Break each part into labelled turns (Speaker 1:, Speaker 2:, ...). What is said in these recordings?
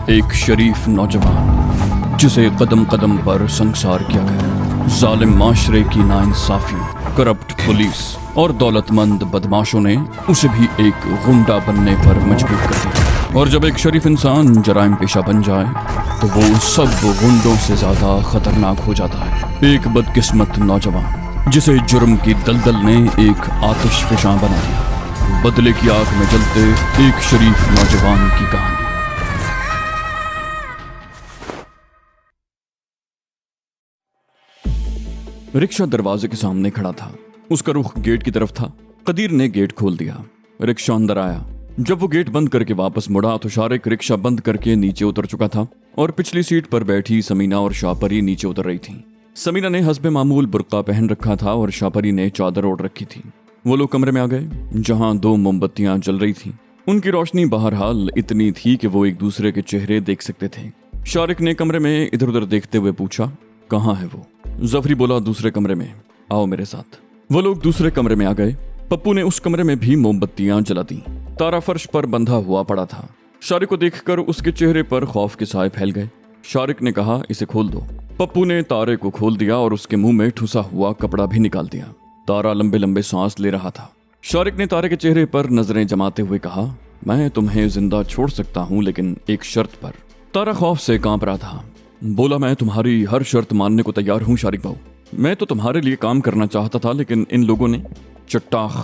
Speaker 1: एक शरीफ नौजवान जिसे कदम कदम पर संसार किया गया। जालिम माशरे की नाइंसाफियों, करप्ट पुलिस और दौलतमंद बदमाशों ने उसे भी एक गुंडा बनने पर मजबूर कर दिया। और जब एक शरीफ इंसान जराइम पेशा बन जाए तो वो सब गुंडों से ज्यादा खतरनाक हो जाता है। एक बदकिस्मत नौजवान जिसे जुर्म की दलदल ने एक आतिशफशां बना दिया। बदले की आग में जलते एक शरीफ नौजवान की कहानी। रिक्शा दरवाजे के सामने खड़ा था। उसका रुख गेट की तरफ था। कदीर ने गेट खोल दिया। रिक्शा अंदर आया। जब वो गेट बंद करके वापस मुड़ा तो शारिक रिक्शा बंद करके नीचे उतर चुका था और पिछली सीट पर बैठी समीना और शाहपरी नीचे उतर रही थी। समीना ने हस्बे मामूल बुर्का पहन रखा था और शाहपरी ने चादर ओढ़ रखी थी। वो लोग कमरे में आ गए जहां 2 मोमबत्तियां जल रही थी। उनकी रोशनी बहरहाल इतनी थी कि वो एक दूसरे के चेहरे देख सकते थे। शारिक ने कमरे में इधर उधर देखते हुए पूछा, कहाँ है वो? जफरी बोला, दूसरे कमरे में, आओ मेरे साथ। वो लोग दूसरे कमरे में आ गए। पप्पू ने उस कमरे में भी मोमबत्तियां जला दी। तारा फर्श पर बंधा हुआ पड़ा था। शारिक को देखकर उसके चेहरे पर खौफ के साए फैल गए। शारिक ने कहा, इसे खोल दो। पप्पू ने तारे को खोल दिया और उसके मुंह में ठुसा हुआ कपड़ा भी निकाल दिया। तारा लंबे लंबे सांस ले रहा था। शारिक ने तारे के चेहरे पर नजरें जमाते हुए कहा, मैं तुम्हें जिंदा छोड़ सकता हूं, लेकिन एक शर्त पर। तारा खौफ से कांप रहा था। बोला, मैं तुम्हारी हर शर्त मानने को तैयार हूं शारिक बाबू। मैं तो तुम्हारे लिए काम करना चाहता था, लेकिन इन लोगों ने। चट्टाख।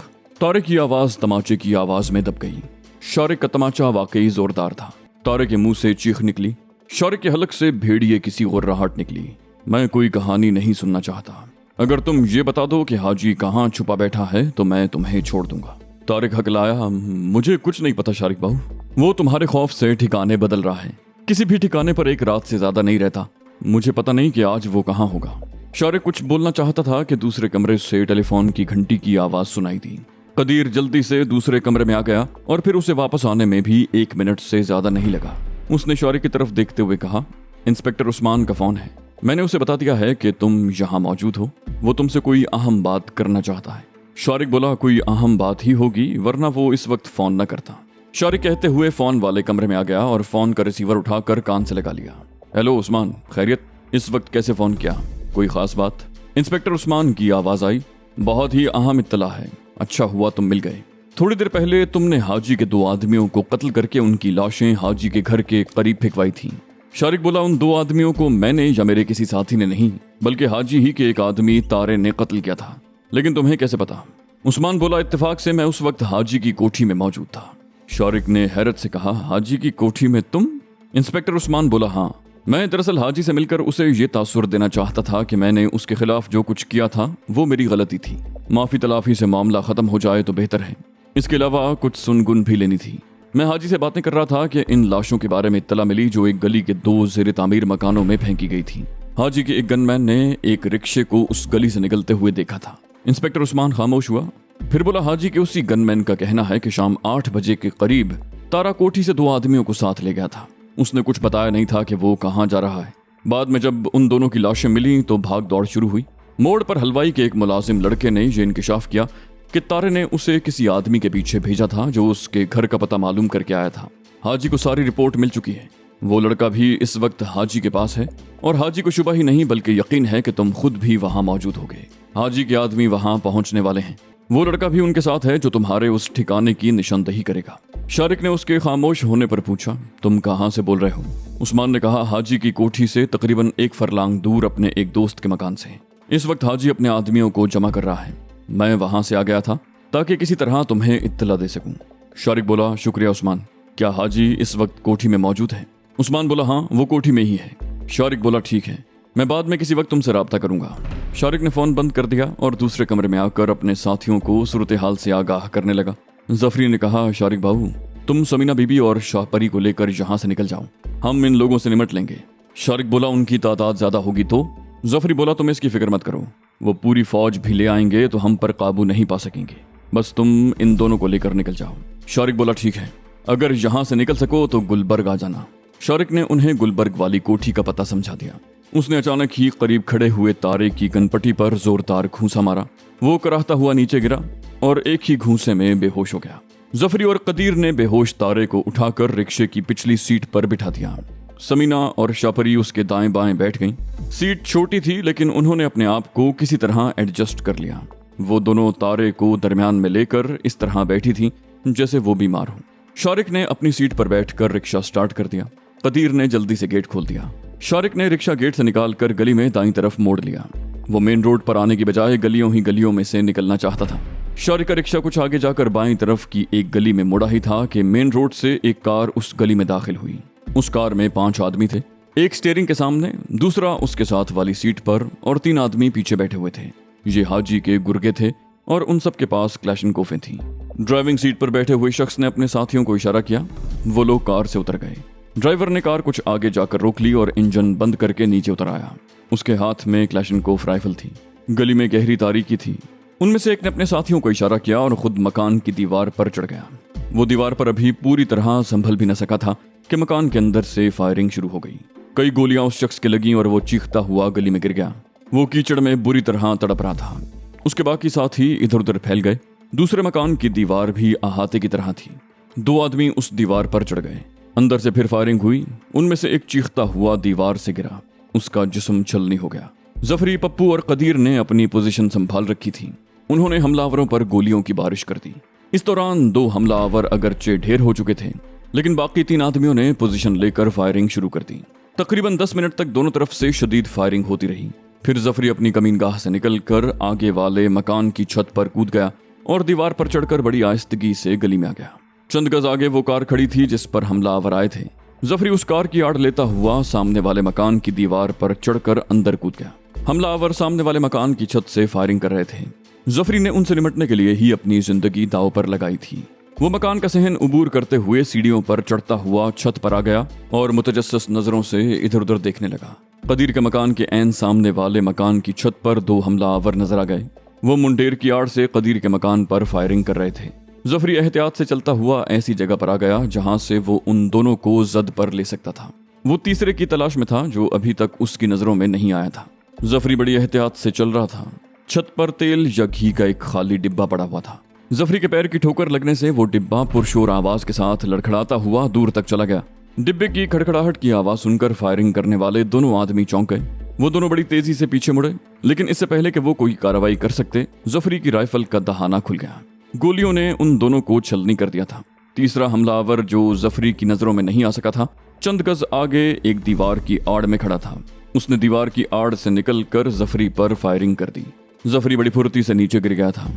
Speaker 1: तारे की आवाज तमाचे की आवाज में दब गई। शारिक का तमाचा वाकई जोरदार था। तारे के मुंह से चीख निकली। शारिक के हलक से भेड़िए किसी गुर्राहट निकली। मैं कोई कहानी नहीं सुनना चाहता। अगर तुम ये बता दो कि हाजी कहाँ छुपा बैठा है तो मैं तुम्हें छोड़ दूंगा। तारिक हकलाया, मुझे कुछ नहीं पता शारिक बाबू। वो तुम्हारे खौफ से ठिकाने बदल रहा है। किसी भी ठिकाने पर एक रात से ज्यादा नहीं रहता। मुझे पता नहीं कि आज वो कहाँ होगा। शारिक कुछ बोलना चाहता था कि दूसरे कमरे से टेलीफोन की घंटी की आवाज सुनाई दी। कदीर जल्दी से दूसरे कमरे में आ गया और फिर उसे वापस आने में भी 1 मिनट से ज्यादा नहीं लगा। उसने शारिक की तरफ देखते हुए कहा, इंस्पेक्टर उस्मान का फोन है। मैंने उसे बता दिया है कि तुम यहाँ मौजूद हो। वो तुमसे कोई अहम बात करना चाहता है। शारिक बोला, कोई अहम बात ही होगी, वरना वो इस वक्त फोन न करता। शारिक कहते हुए फोन वाले कमरे में आ गया और फोन का रिसीवर उठाकर कान से लगा लिया। हेलो उस्मान, खैरियत? इस वक्त कैसे फोन किया? कोई खास बात? इंस्पेक्टर उस्मान की आवाज आई। बहुत ही अहम इत्तला है। अच्छा हुआ तुम मिल गए। थोड़ी देर पहले तुमने हाजी के 2 आदमियों को कत्ल करके उनकी लाशें हाजी के घर के करीब फेंकवाई थी। शारिक बोला, उन 2 आदमियों को मैंने या मेरे किसी साथी ने नहीं, बल्कि हाजी ही के एक आदमी तारे ने कत्ल किया था। लेकिन तुम्हें कैसे पता? उस्मान बोला, इत्तेफाक से मैं उस वक्त हाजी की कोठी में मौजूद था। शारिक ने हैरत से कहा, हाजी की कोठी में तुम? इंस्पेक्टर उस्मान बोला, हाँ। मैं दरअसल हाजी से मिलकर उसे ये तासुर देना चाहता था कि मैंने उसके खिलाफ जो कुछ किया था वो मेरी गलती थी। माफी तलाफी से मामला खत्म हो जाए तो बेहतर है। इसके अलावा कुछ सुनगुन भी लेनी थी। मैं हाजी से बातें कर रहा था कि इन लाशों के बारे में इत्तला मिली जो एक गली के 2 ज़ेरे तामीर मकानों में फेंकी गई थी। हाजी के एक गनमैन ने एक रिक्शे को उस गली से निकलते हुए देखा था। इंस्पेक्टर उस्मान खामोश हुआ। फिर बोला, हाजी के उसी गनमैन का कहना है कि शाम 8 बजे के करीब तारा कोठी से 2 आदमियों को साथ ले गया था। उसने कुछ बताया नहीं था कि वो कहाँ जा रहा है। बाद में जब उन दोनों की लाशें मिली तो भाग दौड़ शुरू हुई। मोड़ पर हलवाई के एक मुलाजिम लड़के ने ये इंकिशाफ किया कि तारे ने उसे किसी आदमी के पीछे भेजा था जो उसके घर का पता मालूम करके आया था। हाजी को सारी रिपोर्ट मिल चुकी है। वो लड़का भी इस वक्त हाजी के पास है और हाजी को शुबा ही नहीं बल्कि यकीन है कि तुम खुद भी वहां मौजूद होगे। हाजी के आदमी वहां पहुंचने वाले हैं। वो लड़का भी उनके साथ है जो तुम्हारे उस ठिकाने की निशानदही करेगा। शारिक ने उसके खामोश होने पर पूछा, तुम कहाँ से बोल रहे हो? उस्मान ने कहा, हाजी की कोठी से तकरीबन 1 फरलांग दूर अपने एक दोस्त के मकान से। इस वक्त हाजी अपने आदमियों को जमा कर रहा है। मैं वहां से आ गया था ताकि किसी तरह तुम्हें इत्तला दे सकूं। शारिक बोला, शुक्रिया उस्मान। क्या हाजी इस वक्त कोठी में मौजूद है? उस्मान बोला, हाँ, वो कोठी में ही है। शारिक बोला, ठीक है, मैं बाद में किसी वक्त तुमसे राब्ता करूंगा। शारिक ने फोन बंद कर दिया और दूसरे कमरे में आकर अपने साथियों को सूरत हाल से आगाह करने लगा। जफरी ने कहा, शारिक बाबू, तुम समीना बीबी और शाहपरी को लेकर यहाँ से निकल जाओ। हम इन लोगों से निमट लेंगे। शारिक बोला, उनकी तादाद ज्यादा होगी तो? जफरी बोला, तुम इसकी फिक्र मत करो। वो पूरी फौज भी ले आएंगे तो हम पर काबू नहीं पा सकेंगे। बस तुम इन दोनों को लेकर निकल जाओ। शारिक बोला, ठीक है, अगर यहाँ से निकल सको तो गुलबर्ग आ जाना। शारिक ने उन्हें गुलबर्ग वाली कोठी का पता समझा दिया। उसने अचानक ही करीब खड़े हुए तारे की कनपटी पर जोरदार घूंसा मारा। वो कराहता हुआ नीचे गिरा और एक ही घूंसे में बेहोश हो गया। जफरी और कदीर ने बेहोश तारे को उठाकर रिक्शे की पिछली सीट पर बिठा दिया। समीना और शापरी उसके दाएं बाएं बैठ गईं। सीट छोटी थी लेकिन उन्होंने अपने आप को किसी तरह एडजस्ट कर लिया। वो दोनों तारे को दरमियान में लेकर इस तरह बैठी थी जैसे वो बीमार हो। शारिक ने अपनी सीट पर बैठकर रिक्शा स्टार्ट कर दिया। कदीर ने जल्दी से गेट खोल दिया। शारिक ने रिक्शा गेट से निकालकर गली में दाईं तरफ मोड़ लिया। वो मेन रोड पर आने की बजाय गलियों ही गलियों में से निकलना चाहता था। शारिक का रिक्शा कुछ आगे जाकर बाईं तरफ की एक गली में मुड़ा ही था कि मेन रोड से एक कार उस गली में दाखिल हुई। उस कार में 5 आदमी थे, एक स्टीयरिंग के सामने, दूसरा उसके साथ वाली सीट पर और 3 आदमी पीछे बैठे हुए थे। ये हाजी के गुर्गे थे और उन सब के पास क्लैशनकोफें थीं। ड्राइविंग सीट पर बैठे हुए शख्स ने अपने साथियों को इशारा किया। वो लोग कार से उतर गए। ड्राइवर ने कार कुछ आगे जाकर रोक ली और इंजन बंद करके नीचे उतर आया। उसके हाथ में क्लैशनकोफ राइफल थी। गली में गहरी तारीकी थी। उनमें से एक ने अपने साथियों को इशारा किया और खुद मकान की दीवार पर चढ़ गया। वो दीवार पर अभी पूरी तरह संभल भी न सका था कि मकान के अंदर से फायरिंग शुरू हो गई। कई गोलियां उस शख्स के लगीं और वो चीखता हुआ गली में गिर गया। वो कीचड़ में बुरी तरह तड़प रहा था। उसके बाकी साथी इधर उधर फैल गए। दूसरे मकान की दीवार भी अहाते की तरह थी। 2 आदमी उस दीवार पर चढ़ गए। अंदर से फिर फायरिंग हुई। उनमें से एक चीखता हुआ दीवार से गिरा। उसका जिस्म छलनी हो गया। जफरी, पप्पू और कदीर ने अपनी पोजीशन संभाल रखी थी। उन्होंने हमलावरों पर गोलियों की बारिश कर दी। इस दौरान 2 हमलावर अगरचे ढेर हो चुके थे लेकिन बाकी 3 आदमियों ने पोजीशन लेकर फायरिंग शुरू कर दी। तकरीबन 10 मिनट तक दोनों तरफ से शदीद फायरिंग होती रही। फिर जफरी अपनी कमीनगाह से निकलकर आगे वाले मकान की छत पर कूद गया और दीवार पर चढ़कर बड़ी आहिस्तगी से गली में आ गया। चंद गज आगे वो कार खड़ी थी जिस पर हमलावर आए थे। जफरी उस कार की आड़ लेता हुआ सामने वाले मकान की दीवार पर चढ़कर अंदर कूद गया। हमलावर सामने वाले मकान की छत से फायरिंग कर रहे थे। जफरी ने उनसे निपटने के लिए ही अपनी जिंदगी दांव पर लगाई थी। वो मकान का सहन उबूर करते हुए सीढ़ियों पर चढ़ता हुआ छत पर आ गया और मुतजस्सिस नजरों से इधर उधर देखने लगा। कदीर के मकान के ऐन सामने वाले मकान की छत पर 2 हमलावर नजर आ गए। वो मुंडेर की आड़ से कदीर के मकान पर फायरिंग कर रहे थे। जफरी एहतियात से चलता हुआ ऐसी जगह पर आ गया जहां से वो उन दोनों को जद पर ले सकता था। वो तीसरे की तलाश में था जो अभी तक उसकी नजरों में नहीं आया था। जफरी बड़ी एहतियात से चल रहा था। छत पर तेल या घी का एक खाली डिब्बा पड़ा हुआ था। जफरी के पैर की ठोकर लगने से वो डिब्बा पुरशोर आवाज के साथ लड़खड़ाता हुआ दूर तक चला गया। डिब्बे की खड़खड़ाहट की आवाज सुनकर फायरिंग करने वाले दोनों आदमी चौंक गए। वो दोनों बड़ी तेजी से पीछे मुड़े लेकिन इससे पहले कि वो कोई कार्रवाई कर सकते, जफरी की राइफल का दहाना खुल गया। गोलियों ने उन दोनों को छलनी कर दिया था। तीसरा हमलावर जो जफरी की नजरों में नहीं आ सका था, चंद गज आगे एक दीवार की आड़ में खड़ा था। उसने दीवार की आड़ से निकलकर जफरी पर फायरिंग कर दी। जफरी बड़ी फुर्ती से नीचे गिर गया था।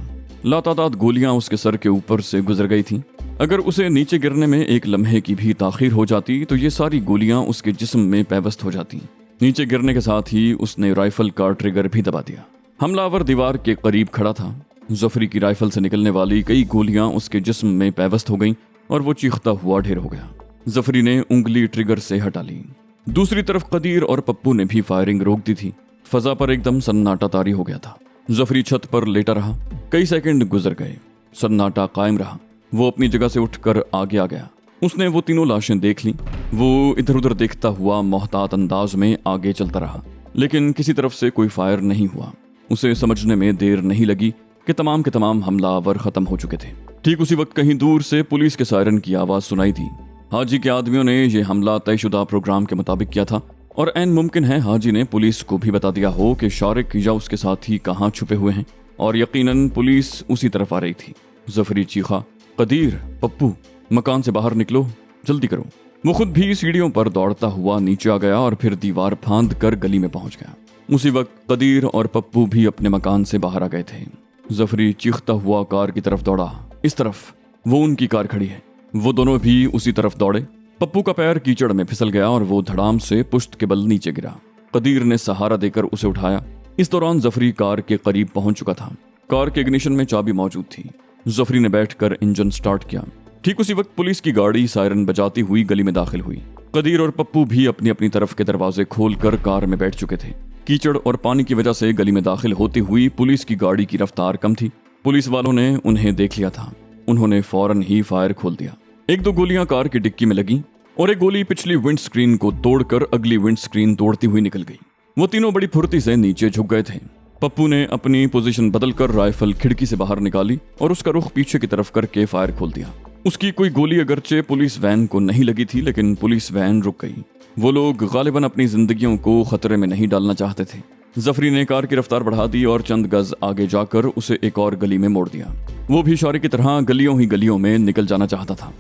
Speaker 1: लातादाद गोलियां उसके सर के ऊपर से गुजर गई थीं। अगर उसे नीचे गिरने में एक लम्हे की भी ताखीर हो जाती तो ये सारी गोलियां उसके जिस्म में पैवस्त हो जाती। नीचे गिरने के साथ ही उसने राइफल का ट्रिगर भी दबा दिया। हमलावर दीवार के करीब खड़ा था। जफरी की राइफल से निकलने वाली कई गोलियां उसके जिस्म में पैवस्त हो गईं और वो चीखता हुआ ढेर हो गया। जफरी ने उंगली ट्रिगर से हटा ली। दूसरी तरफ कदीर और पप्पू ने भी फायरिंग रोक दी थी। फजा पर एकदम सन्नाटा तारी हो गया था। जफरी छत पर लेटा रहा। कई सेकंड गुजर गए। सन्नाटा कायम रहा। वो अपनी जगह से उठकर आगे आ गया। उसने वो तीनों लाशें देख लीं। वो इधर उधर देखता हुआ मोहतात अंदाज में आगे चलता रहा लेकिन किसी तरफ से कोई फायर नहीं हुआ। उसे समझने में देर नहीं लगी कि तमाम के तमाम हमलावर खत्म हो चुके थे। ठीक उसी वक्त कहीं दूर से पुलिस के सायरन की आवाज सुनाई थी। हाजी के आदमियों ने यह हमला तयशुदा प्रोग्राम के मुताबिक किया था और ऐन मुमकिन है हाजी ने पुलिस को भी बता दिया हो कि शारिक या उसके साथी कहाँ छुपे हुए हैं और यकीनन पुलिस उसी तरफ आ रही थी। जफरी चीखा, कदीर, पप्पू, मकान से बाहर निकलो, जल्दी करो। वो खुद भी सीढ़ियों पर दौड़ता हुआ नीचे आ गया और फिर दीवार फांद कर गली में पहुंच गया। उसी वक्त कदीर और पप्पू भी अपने मकान से बाहर आ गए थे। जफरी चीखता हुआ कार की तरफ दौड़ा। इस तरफ वो उनकी कार खड़ी है। वो दोनों भी उसी तरफ दौड़े। पप्पू का पैर कीचड़ में फिसल गया और वो धड़ाम से पुश्त के बल नीचे गिरा। कदीर ने सहारा देकर उसे उठाया। इस दौरान जफरी कार के करीब पहुंच चुका था। कार के इग्निशन में चाबी मौजूद थी। जफरी ने बैठकर इंजन स्टार्ट किया। ठीक उसी वक्त पुलिस की गाड़ी सायरन बजाती हुई गली में दाखिल हुई। कदीर और पप्पू भी अपनी अपनी तरफ के दरवाजे खोलकर कार में बैठ चुके थे। कीचड़ और पानी की वजह से गली में दाखिल होती हुई पुलिस की गाड़ी की रफ्तार कम थी। पुलिस वालों ने उन्हें देख लिया था। उन्होंने फौरन ही फायर खोल दिया। 1-2 गोलियां कार की डिक्की में लगी और एक गोली पिछली विंड स्क्रीन को तोड़कर अगली विंड स्क्रीन तोड़ती हुई निकल गई। वो तीनों बड़ी फुर्ती से नीचे झुक गए थे। पप्पू ने अपनी पोजीशन बदलकर राइफल खिड़की से बाहर निकाली और उसका रुख पीछे की तरफ करके फायर खोल दिया। उसकी कोई गोली अगरचे पुलिस वैन को नहीं लगी थी, लेकिन पुलिस वैन रुक गई। वो लोग गालिबन अपनी जिंदगियों को खतरे में नहीं डालना चाहते थे। जफरी ने कार की रफ्तार बढ़ा दी और चंद गज आगे जाकर उसे एक और गली में मोड़ दिया। वो भी शारिक की तरह गलियों ही गलियों में निकल जाना चाहता था।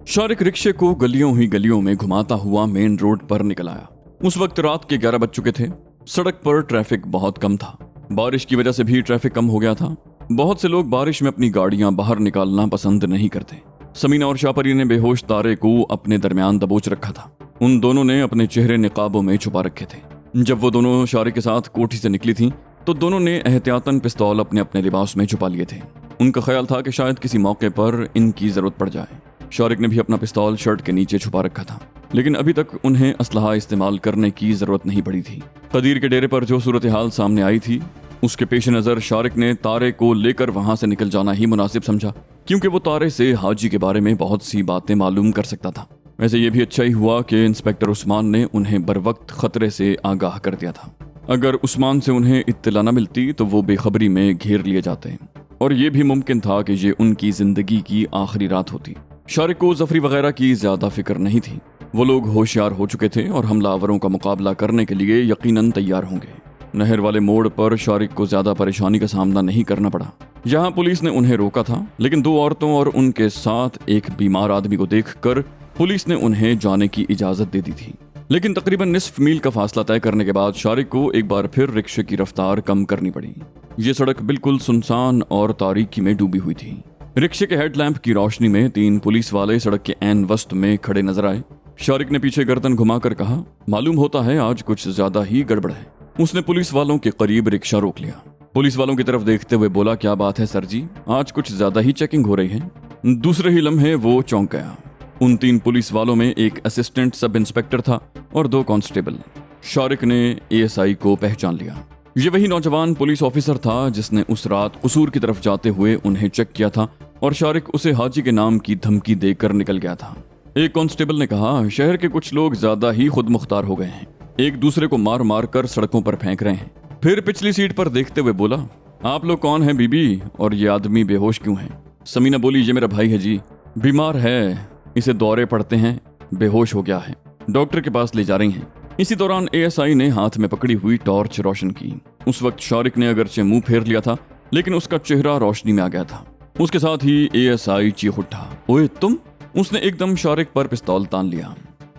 Speaker 1: शारिक रिक्शे को गलियों ही गलियों में घुमाता हुआ मेन रोड पर निकल आया। उस वक्त रात के 11 बज चुके थे। सड़क पर ट्रैफिक बहुत कम था। बारिश की वजह से भी ट्रैफिक कम हो गया था। बहुत से लोग बारिश में अपनी गाड़ियां बाहर निकालना पसंद नहीं करते। समीना और शापरी ने बेहोश तारे को अपने दरमियान दबोच रखा था। उन दोनों ने अपने चेहरे निकाबों में छुपा रखे थे। जब वो दोनों शारिक के साथ कोठी से निकली थी तो दोनों ने एहतियातन पिस्तौल अपने अपने लिबास में छुपा लिए थे। उनका ख्याल था कि शायद किसी मौके पर इनकी जरूरत पड़ जाए। शारिक ने भी अपना पिस्तौल शर्ट के नीचे छुपा रखा था, लेकिन अभी तक उन्हें असलहा इस्तेमाल करने की जरूरत नहीं पड़ी थी। कदीर के डेरे पर जो सूरत हाल सामने आई थी, उसके पेश नजर शारिक ने तारे को लेकर वहां से निकल जाना ही मुनासिब समझा, क्योंकि वो तारे से हाजी के बारे में बहुत सी बातें मालूम कर सकता था। वैसे ये भी अच्छा ही हुआ कि इंस्पेक्टर उस्मान ने उन्हें बरवक्त खतरे से आगाह कर दिया था। अगर उस्मान से उन्हें इत्तला न मिलती तो वो बेखबरी में घेर लिए जाते, और ये भी मुमकिन था कि ये उनकी जिंदगी की आखिरी रात होती। शारिक को जफरी वगैरह की ज्यादा फिक्र नहीं थी। वो लोग होशियार हो चुके थे और हमलावरों का मुकाबला करने के लिए यकीनन तैयार होंगे। नहर वाले मोड़ पर शारिक को ज्यादा परेशानी का सामना नहीं करना पड़ा। यहाँ पुलिस ने उन्हें रोका था, लेकिन 2 औरतों और उनके साथ एक बीमार आदमी को देखकर पुलिस ने उन्हें जाने की इजाजत दे दी थी। लेकिन तकरीबन निस्फ मील का फासला तय करने के बाद शारिक को एक बार फिर रिक्शे की रफ्तार कम करनी पड़ी। ये सड़क बिल्कुल सुनसान और तारीकी में डूबी हुई थी। रिक्शे के हेडलैंप की रोशनी में 3 पुलिस वाले सड़क के ऐन वस्त में खड़े नजर आए। शारिक ने पीछे गर्दन घुमाकर कहा, मालूम होता है आज कुछ ज्यादा ही गड़बड़ है। उसने पुलिस वालों के करीब रिक्शा रोक लिया। पुलिस वालों की तरफ देखते हुए बोला, क्या बात है सर जी, आज कुछ ज्यादा ही चेकिंग हो रही है। दूसरे ही लम्हे वो चौंक गया। उन 3 पुलिस वालों में एक असिस्टेंट सब इंस्पेक्टर था और 2 कांस्टेबल। शारिक ने एएसआई को पहचान लिया। ये वही नौजवान पुलिस ऑफिसर था जिसने उस रात कसूर की तरफ जाते हुए उन्हें चेक किया था, और शारिक उसे हाजी के नाम की धमकी देकर निकल गया था। एक कांस्टेबल ने कहा, शहर के कुछ लोग ज्यादा ही खुद मुख्तार हो गए हैं, एक दूसरे को मार मार कर सड़कों पर फेंक रहे हैं। फिर पिछली सीट पर देखते हुए बोला, आप लोग कौन हैं बीबी, और ये आदमी बेहोश क्यों है? समीना बोली, ये मेरा भाई है जी, बीमार है, इसे दौरे पड़ते हैं, बेहोश हो गया है, डॉक्टर के पास ले जा रही हैं। इसी दौरान एएसआई ने हाथ में पकड़ी हुई टॉर्च रोशन की। उस वक्त शारिक ने अगरचे मुंह फेर लिया था, लेकिन उसका चेहरा रोशनी में आ गया था। उसके साथ ही एएसआई चीख उठा, ओए तुम! उसने एकदम शारिक पर पिस्तौल तान लिया।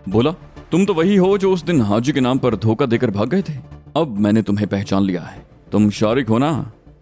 Speaker 1: बोला, तुम तो वही हो जो उस दिन हाजी के नाम पर धोखा देकर भाग गए थे। अब मैंने तुम्हें पहचान लिया है, तुम शारिक हो ना?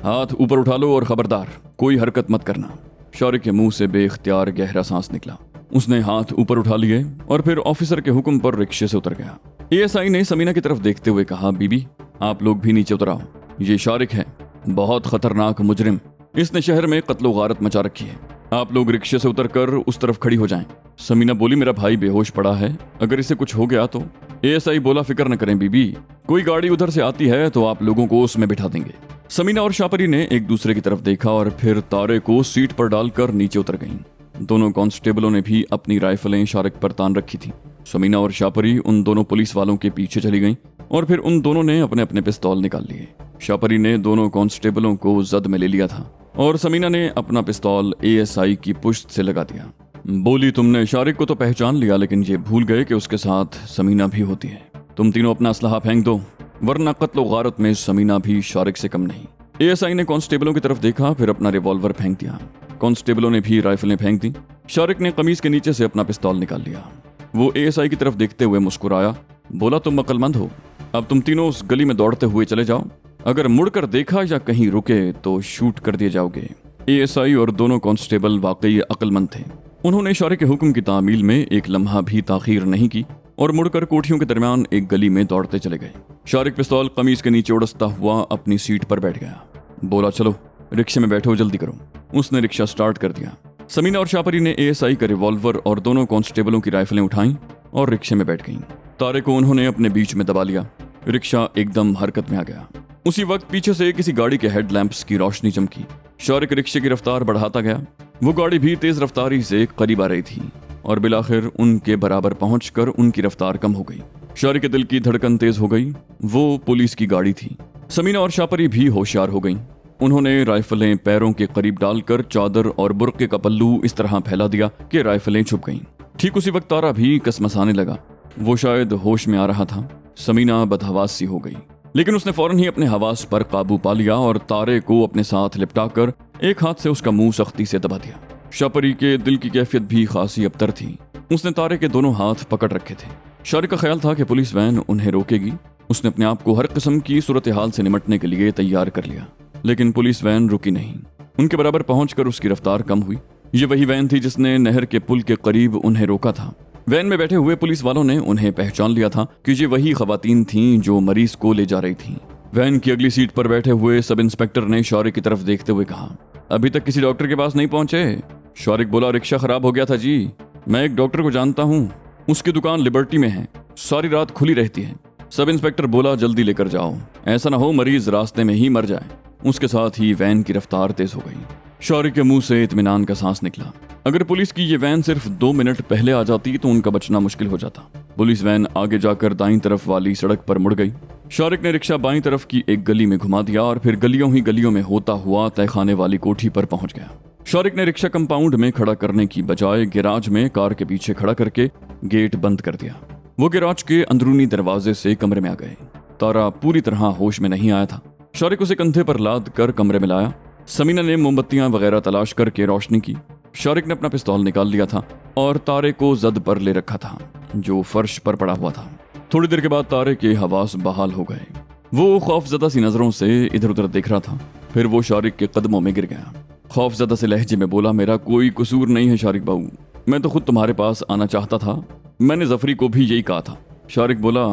Speaker 1: हाथ ऊपर उठा लो और खबरदार कोई हरकत मत करना। शारिक के मुंह से बेख्तियार गहरा सांस निकला। उसने हाथ ऊपर उठा लिए और फिर ऑफिसर के हुक्म पर रिक्शे से उतर गया। एएसआई ने समीना की तरफ देखते हुए कहा, बीबी आप लोग भी नीचे उतर आओ, ये शारिक है, बहुत खतरनाक मुजरिम, इसने शहर में कत्लो गारत मचा रखी है। आप लोग रिक्शे से उतरकर उस तरफ खड़ी हो जाएं। समीना बोली, मेरा भाई बेहोश पड़ा है, अगर इसे कुछ हो गया तो? एएसआई बोला, फिक्र न करें बीबी, कोई गाड़ी उधर से आती है तो आप लोगों को उसमें बिठा देंगे। समीना और शापरी ने एक दूसरे की तरफ देखा और फिर तारे को सीट पर डालकर नीचे उतर गईं। दोनों कांस्टेबलों ने भी अपनी राइफलें शारिक पर तान रखी थी। समीना और शापरी उन दोनों पुलिस वालों के पीछे चली गईं और फिर उन दोनों ने अपने अपने पिस्तौल निकाल लिए। शापरी ने दोनों कांस्टेबलों को जद में ले लिया था और समीना ने अपना पिस्तौल एएसआई की पुश्त से लगा दिया। बोली, तुमने शारिक को तो पहचान लिया, लेकिन ये भूल गए कि उसके साथ समीना भी होती है। तुम तीनों अपना असलहा फेंक दो, वरना कत्लो गारत में समीना भी शारिक से कम नहीं। एएसआई ने कांस्टेबलों की तरफ देखा, फिर अपना रिवॉल्वर फेंक दिया। कांस्टेबलों ने भी राइफलें फेंक दी। शारिक ने कमीज के नीचे से अपना पिस्तौल निकाल लिया। वो एएसआई की तरफ देखते हुए मुस्कुराया, बोला, तुम अक्लमंद हो, अब तुम तीनों उस गली में दौड़ते हुए चले जाओ, अगर मुड़कर देखा या कहीं रुके तो शूट कर दिए जाओगे। एएसआई और दोनों कांस्टेबल वाकई अक्लमंद थे। उन्होंने शारिक के हुक्म की तामील में एक लम्हा भी ताखीर नहीं की और मुड़कर कोठियों के दरमियान एक गली में दौड़ते चले गए। शारिक पिस्तौल कमीज के नीचे उड़सता हुआ अपनी सीट पर बैठ गया। बोला, चलो रिक्शे में बैठो, जल्दी करो। उसने रिक्शा स्टार्ट कर दिया। समीना और शापरी ने एएसआई का रिवॉल्वर और दोनों कांस्टेबलों की राइफलें उठाईं और रिक्शे में बैठ गईं। तारे को उन्होंने अपने बीच में दबा लिया। रिक्शा एकदम हरकत में आ गया। उसी वक्त पीछे से किसी गाड़ी के हेडलैंप्स की रोशनी चमकी। शारिक रिक्शे की रफ्तार बढ़ाता गया। वो गाड़ी भी तेज रफ्तारी से करीब आ रही थी और बिलाखिर उनके बराबर पहुंचकर उनकी रफ्तार कम हो गई। शारिक के दिल की धड़कन तेज हो गई। वो पुलिस की गाड़ी थी। समीना और शापरी भी होशियार हो गईं। उन्होंने राइफलें पैरों के करीब डालकर चादर और बुर्के का पल्लू इस तरह फैला दिया कि राइफलें छुप गईं। ठीक उसी वक्त तारा भी कसमसाने लगा। वो शायद होश में आ रहा था। समीना बदहवास सी हो गई, लेकिन उसने फौरन ही अपने हवास पर काबू पा लिया और तारे को अपने साथ लिपटाकर एक हाथ से उसका मुंह सख्ती से दबा दिया। शापरी के दिल की कैफियत भी खासी अबतर थी। उसने तारे के दोनों हाथ पकड़ रखे थे। शारिक का ख्याल था कि पुलिस वैन उन्हें रोकेगी। उसने अपने आप को हर किस्म की सूरत हाल से निमटने के लिए तैयार कर लिया, लेकिन पुलिस वैन रुकी नहीं। उनके बराबर पहुंचकर उसकी रफ्तार कम हुई। ये वही वैन थी जिसने नहर के पुल के करीब उन्हें रोका था। वैन में बैठे हुए पुलिस वालों ने उन्हें पहचान लिया था कि ये वही खवातीन थीं जो मरीज को ले जा रही थीं। वैन की अगली सीट पर बैठे हुए सब इंस्पेक्टर ने शारिक की तरफ देखते हुए कहा, अभी तक किसी डॉक्टर के पास नहीं पहुंचे? शारिक बोला, रिक्शा खराब हो गया था जी। मैं एक डॉक्टर को जानता हूँ, उसकी दुकान लिबर्टी में है, सारी रात खुली रहती है। सब इंस्पेक्टर बोला, जल्दी लेकर जाओ, ऐसा ना हो मरीज रास्ते में ही मर जाए। उसके साथ ही वैन की रफ्तार तेज हो गई। शारिक के मुंह से इत्मीनान का सांस निकला। अगर पुलिस की ये वैन सिर्फ 2 मिनट पहले आ जाती तो उनका बचना मुश्किल हो जाता। पुलिस वैन आगे जाकर दाईं तरफ वाली सड़क पर मुड़ गई। शारिक ने रिक्शा बाईं तरफ की एक गली में घुमा दिया और फिर गलियों ही गलियों में होता हुआ तहखाने वाली कोठी पर पहुंच गया। शारिक ने रिक्शा कंपाउंड में खड़ा करने की बजाय गैराज में कार के पीछे खड़ा करके गेट बंद कर दिया। वो गैराज के अंदरूनी दरवाजे से कमरे में आ गए। तारा पूरी तरह होश में नहीं आया था। शारिक उसे कंधे पर लाद कर कमरे में लाया। समीना ने मोमबत्तियां वगैरह तलाश करके रोशनी की। शारिक ने अपना पिस्तौल निकाल लिया था और तारे को जद पर ले रखा था जो फर्श पर पड़ा हुआ था। थोड़ी देर के बाद तारे के हवास बहाल हो गए। वो खौफजदा सी नजरों से इधर उधर देख रहा था। फिर वो शारिक के कदमों में गिर गया। खौफजदा से लहजे में बोला, मेरा कोई कसूर नहीं है शारिक बाबू, मैं तो खुद तुम्हारे पास आना चाहता था। मैंने जफरी को भी यही कहा था। शारिक बोला,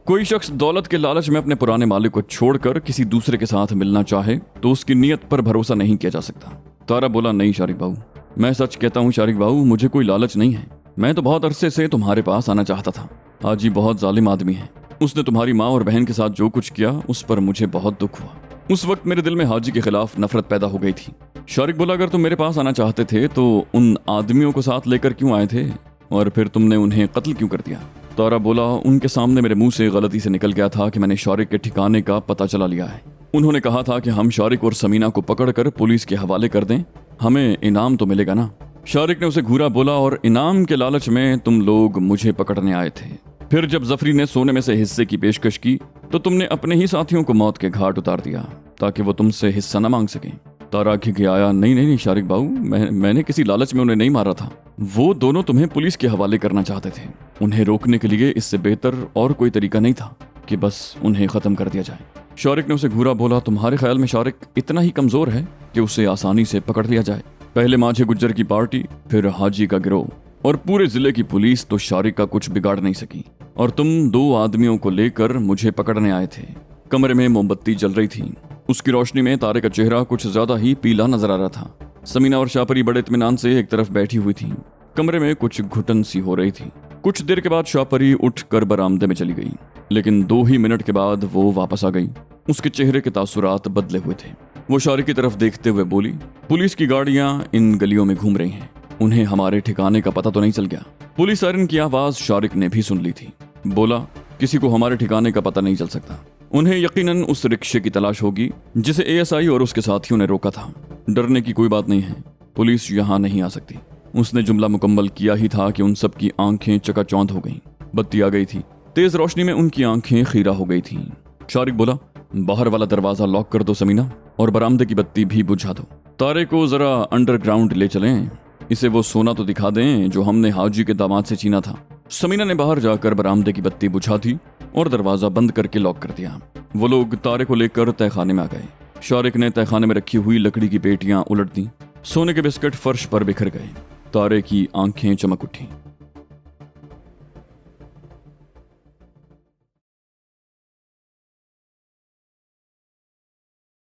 Speaker 1: कोई शख्स दौलत के लालच में अपने पुराने मालिक को छोड़कर किसी दूसरे के साथ मिलना चाहे तो उसकी नीयत पर भरोसा नहीं किया जा सकता। तारा बोला, नहीं शारिक बाबू, मैं सच कहता हूँ शारिक बाबू, मुझे कोई लालच नहीं है। मैं तो बहुत अरसे से तुम्हारे पास आना चाहता था। हाजी बहुत जालिम आदमी है। उसने तुम्हारी माँ और बहन के साथ जो कुछ किया उस पर मुझे बहुत दुख हुआ। उस वक्त मेरे दिल में हाजी के खिलाफ नफरत पैदा हो गई थी। शारिक बोला, अगर तुम मेरे पास आना चाहते थे तो उन आदमियों को साथ लेकर क्यों आए थे और फिर तुमने उन्हें कत्ल क्यों कर दिया? तारा बोला, उनके सामने मेरे मुंह से गलती से निकल गया था कि मैंने शारिक के ठिकाने का पता चला लिया है। उन्होंने कहा था कि हम शारिक और समीना को पकड़कर पुलिस के हवाले कर दें, हमें इनाम तो मिलेगा ना। शारिक ने उसे घूरा बोला, और इनाम के लालच में तुम लोग मुझे पकड़ने आए थे। फिर जब जफरी ने सोने में से हिस्से की पेशकश की तो तुमने अपने ही साथियों को मौत के घाट उतार दिया ताकि वो तुमसे हिस्सा न मांग सकें। तारा खिखियाया, नहीं नहीं शारिक बाबू, मैंने किसी लालच में उन्हें नहीं मारा था। वो दोनों तुम्हें पुलिस के हवाले करना चाहते थे। उन्हें रोकने के लिए इससे बेहतर और कोई तरीका नहीं था कि बस उन्हें खत्म कर दिया जाए। शारिक ने उसे घूरा बोला, तुम्हारे ख्याल में शारिक इतना ही कमजोर है कि उसे आसानी से पकड़ लिया जाए? पहले माझे गुज्जर की पार्टी, फिर हाजी का गिरोह और पूरे जिले की पुलिस तो शारिक का कुछ बिगाड़ नहीं सकी, और तुम 2 आदमियों को लेकर मुझे पकड़ने आए थे। कमरे में मोमबत्ती जल रही थी। उसकी रोशनी में तारे का चेहरा कुछ ज्यादा ही पीला नजर आ रहा था। समीना और शापरी बड़े इत्मीनान से एक तरफ बैठी हुई थी। कमरे में कुछ घुटन सी हो रही थी। कुछ देर के बाद शापरी उठकर बरामदे में चली गई, लेकिन 2 ही मिनट के बाद वो वापस आ गई। उसके चेहरे के तासुरात बदले हुए थे। वो शारिक की तरफ देखते हुए बोली, पुलिस की गाड़ियां इन गलियों में घूम रही हैं, उन्हें हमारे ठिकाने का पता तो नहीं चल गया? पुलिस सायरन की आवाज शारिक ने भी सुन ली थी। बोला, किसी को हमारे ठिकाने का पता नहीं चल सकता। उन्हें यकीनन उस रिक्शे की तलाश होगी जिसे एएसआई और उसके साथियों ने रोका था। डरने की कोई बात नहीं है, पुलिस यहाँ नहीं आ सकती। उसने जुमला मुकम्मल किया ही था कि उन सब की आंखें चकाचौंध हो गईं। बत्ती आ गई थी। तेज रोशनी में उनकी आंखें खीरा हो गई थीं। शारिक बोला, बाहर वाला दरवाजा लॉक कर दो समीना, और बरामदे की बत्ती भी बुझा दो। तारे को जरा अंडरग्राउंड ले चलें, इसे वो सोना तो दिखा दें जो हमने हाजी के दामाद से छीना था। समीना ने बाहर जाकर बरामदे की बत्ती बुझा दी और दरवाजा बंद करके लॉक कर दिया। वो लोग तारे को लेकर तहखाने में आ गए। शारिक ने तहखाने में रखी हुई लकड़ी की पेटियां उलट दी। सोने के बिस्किट फर्श पर बिखर गए। तारे की आंखें चमक उठी।